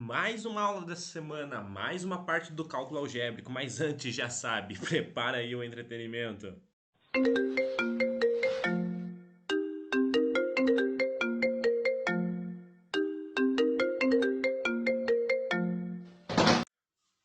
Mais uma aula dessa semana, mais uma parte do cálculo algébrico, mas antes já sabe, prepara aí o entretenimento.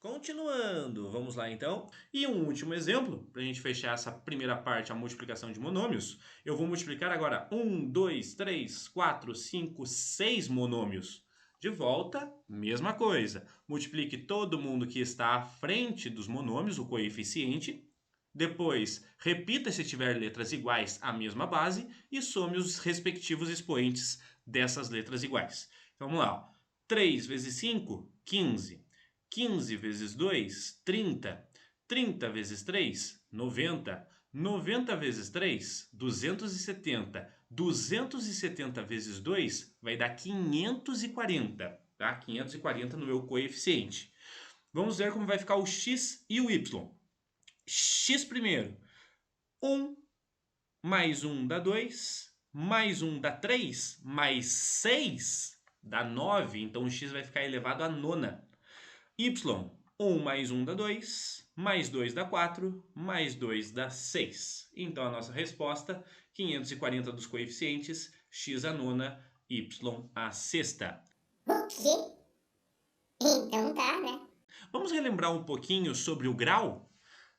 Continuando, vamos lá então. E um último exemplo, para a gente fechar essa primeira parte, a multiplicação de monômios. Eu vou multiplicar agora 1, 2, 3, 4, 5, 6 monômios. De volta, mesma coisa. Multiplique todo mundo que está à frente dos monômios, o coeficiente. Depois, repita se tiver letras iguais à mesma base e some os respectivos expoentes dessas letras iguais. Então vamos lá. 3 vezes 5, 15. 15 vezes 2, 30. 30 vezes 3, 90. 90 vezes 3, 270. 270 vezes 2 vai dar 540, tá? 540 no meu coeficiente. Vamos ver como vai ficar o x e o y. X primeiro. 1 mais 1 dá 2, mais 1 dá 3, mais 6 dá 9, então o x vai ficar elevado à nona. Y, 1 mais 1 dá 2, mais 2 dá 4, mais 2 dá 6. Então a nossa resposta, 540 dos coeficientes, x à nona, y à sexta. O quê? Então tá, né? Vamos relembrar um pouquinho sobre o grau?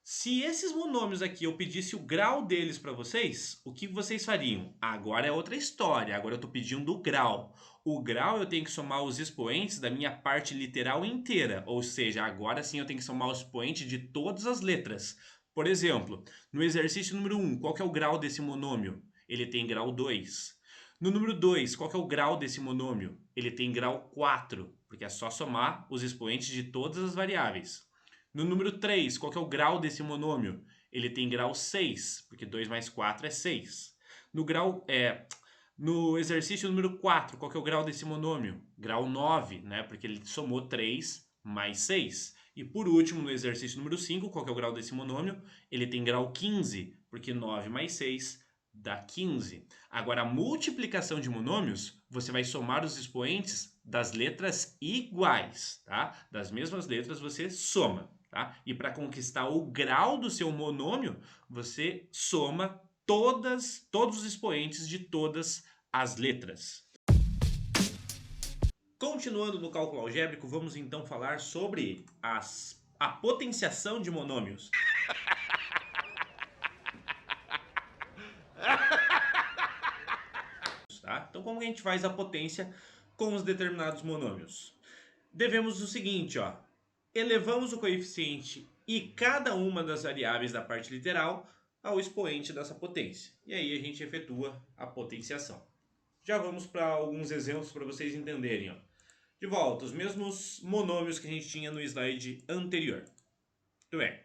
Se esses monômios aqui eu pedisse o grau deles para vocês, o que vocês fariam? Agora é outra história, agora eu estou pedindo o grau. O grau eu tenho que somar os expoentes da minha parte literal inteira, ou seja, agora sim eu tenho que somar os expoentes de todas as letras. Por exemplo, no exercício número 1, qual que é o grau desse monômio? Ele tem grau 2. No número 2, qual que é o grau desse monômio? Ele tem grau 4, porque é só somar os expoentes de todas as variáveis. No número 3, qual que é o grau desse monômio? Ele tem grau 6, porque 2 mais 4 é 6. No exercício número 4, qual que é o grau desse monômio? Grau 9, né? Porque ele somou 3 mais 6. E por último, no exercício número 5, qual que é o grau desse monômio? Ele tem grau 15, porque 9 mais 6 dá 15. Agora, a multiplicação de monômios, você vai somar os expoentes das letras iguais, tá? Das mesmas letras você soma. Tá? E para conquistar o grau do seu monômio, você soma todos os expoentes de todas as letras. Continuando no cálculo algébrico, vamos então falar sobre a potenciação de monômios. Tá? Então, como a gente faz a potência com os determinados monômios? Devemos o seguinte, ó. Elevamos o coeficiente e cada uma das variáveis da parte literal ao expoente dessa potência. E aí a gente efetua a potenciação. Já vamos para alguns exemplos para vocês entenderem. Ó. De volta, os mesmos monômios que a gente tinha no slide anterior. Muito bem.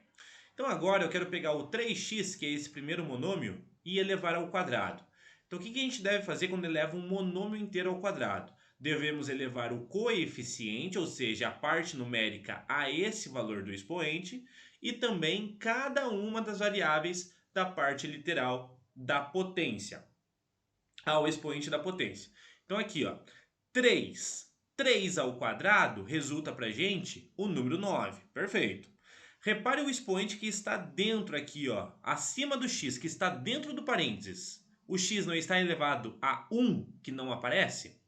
Então agora eu quero pegar o 3x, que é esse primeiro monômio, e elevar ao quadrado. Então o que a gente deve fazer quando eleva um monômio inteiro ao quadrado? Devemos elevar o coeficiente, ou seja, a parte numérica, a esse valor do expoente, e também cada uma das variáveis da parte literal da potência, ao expoente da potência. Então aqui, ó, 3. 3 ao quadrado resulta para a gente o número 9. Perfeito. Repare o expoente que está dentro aqui, ó, acima do x, que está dentro do parênteses. O x não está elevado a 1, que não aparece?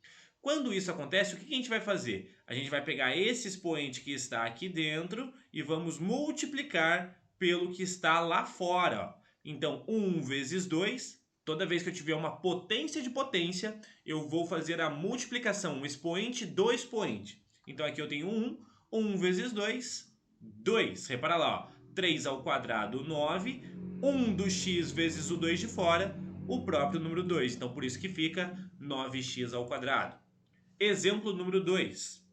Quando isso acontece, o que a gente vai fazer? A gente vai pegar esse expoente que está aqui dentro e vamos multiplicar pelo que está lá fora. Ó. Então, 1 vezes 2, toda vez que eu tiver uma potência de potência, eu vou fazer a multiplicação, um expoente do expoente. Então, aqui eu tenho 1, 1 vezes 2, 2. Repara lá, ó. 3 ao quadrado, 9. 1 do x vezes o 2 de fora, o próprio número 2. Então, por isso que fica 9x ao quadrado. Exemplo número 2.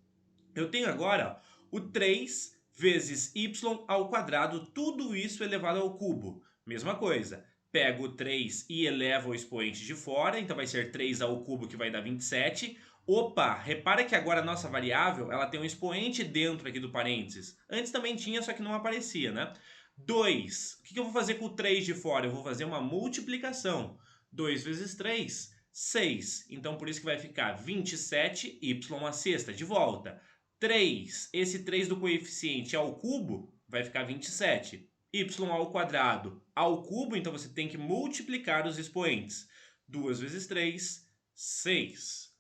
Eu tenho agora o 3 vezes y ao quadrado, tudo isso elevado ao cubo. Mesma coisa, pego o 3 e elevo o expoente de fora, então vai ser 3 ao cubo que vai dar 27. Opa, repara que agora a nossa variável ela tem um expoente dentro aqui do parênteses. Antes também tinha, só que não aparecia, né? 2. O que eu vou fazer com o 3 de fora? Eu vou fazer uma multiplicação. 2 vezes 3, 6. Então, por isso que vai ficar 27y à sexta. De volta. 3, esse 3 do coeficiente ao cubo vai ficar 27. Y ao quadrado ao cubo, então você tem que multiplicar os expoentes. 2 vezes 3, 6.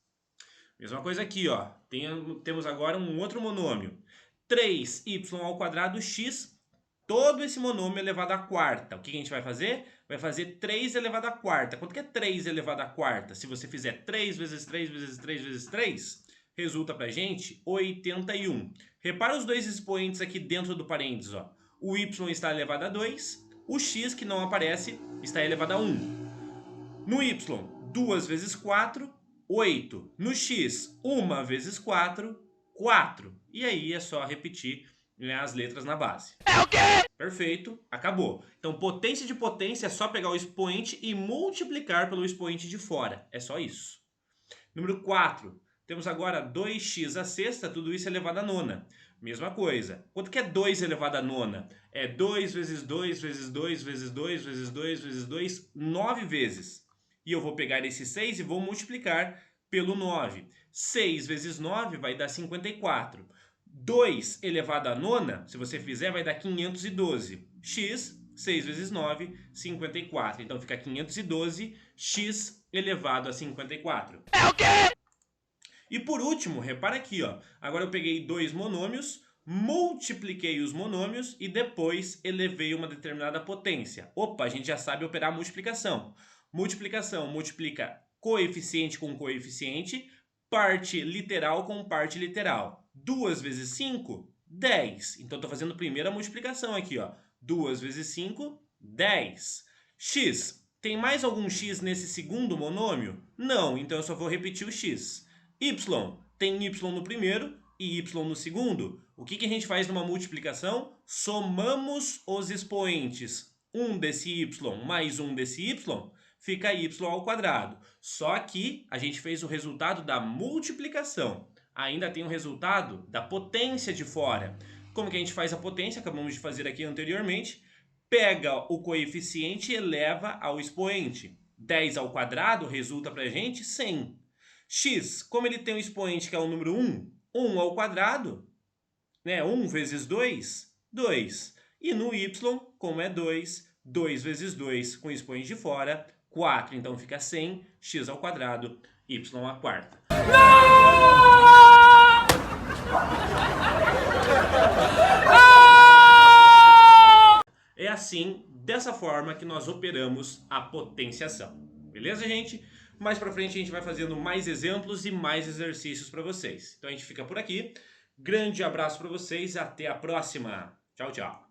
Mesma coisa aqui, ó. Temos agora um outro monômio. 3y ao quadrado x, todo esse monômio elevado à quarta. O que a gente vai fazer? Vai fazer 3 elevado à quarta. Quanto que é 3 elevado à quarta? Se você fizer 3 vezes 3 vezes 3 vezes 3, resulta pra gente 81. Repara os dois expoentes aqui dentro do parênteses, ó. O y está elevado a 2, o x, que não aparece, está elevado a 1. No y, 2 vezes 4, 8. No x, 1 vezes 4, 4. E aí é só repetir, né, as letras na base. É o quê? Perfeito, acabou. Então, potência de potência é só pegar o expoente e multiplicar pelo expoente de fora. É só isso. Número 4. Temos agora 2x à sexta, tudo isso elevado à nona. Mesma coisa. Quanto que é 2 elevado à nona? É 2 vezes 2 vezes 2 vezes 2 vezes 2 vezes 2, 9 vezes. E eu vou pegar esse 6 e vou multiplicar pelo 9. 6 vezes 9 vai dar 54. 2 elevado à nona, se você fizer, vai dar 512. X, 6 vezes 9, 54. Então fica 512, x elevado a 54. É o quê? E por último, repara aqui, ó. Agora eu peguei dois monômios, multipliquei os monômios e depois elevei uma determinada potência. Opa, a gente já sabe operar a multiplicação. Multiplicação multiplica coeficiente com coeficiente, parte literal com parte literal. 2 vezes 5, 10. Então, estou fazendo primeiro a multiplicação aqui, ó. 2 vezes 5, 10. X. Tem mais algum x nesse segundo monômio? Não, então eu só vou repetir o x. Y. Tem y no primeiro e y no segundo. O que a gente faz numa multiplicação? Somamos os expoentes. 1 desse y mais 1 desse y fica y ao quadrado. Só que a gente fez o resultado da multiplicação. Ainda tem o resultado da potência de fora. Como que a gente faz a potência? Acabamos de fazer aqui anteriormente. Pega o coeficiente e eleva ao expoente. 10 ao quadrado resulta para a gente 100. X, como ele tem um expoente que é o número 1, 1 ao quadrado, né? 1 vezes 2, 2. E no y, como é 2, 2 vezes 2 com o expoente de fora, 4. Então fica 100, x ao quadrado, y à quarta. É assim, dessa forma, que nós operamos a potenciação. Beleza, gente? Mais pra frente a gente vai fazendo mais exemplos e mais exercícios para vocês. Então a gente fica por aqui. Grande abraço para vocês e até a próxima. Tchau, tchau.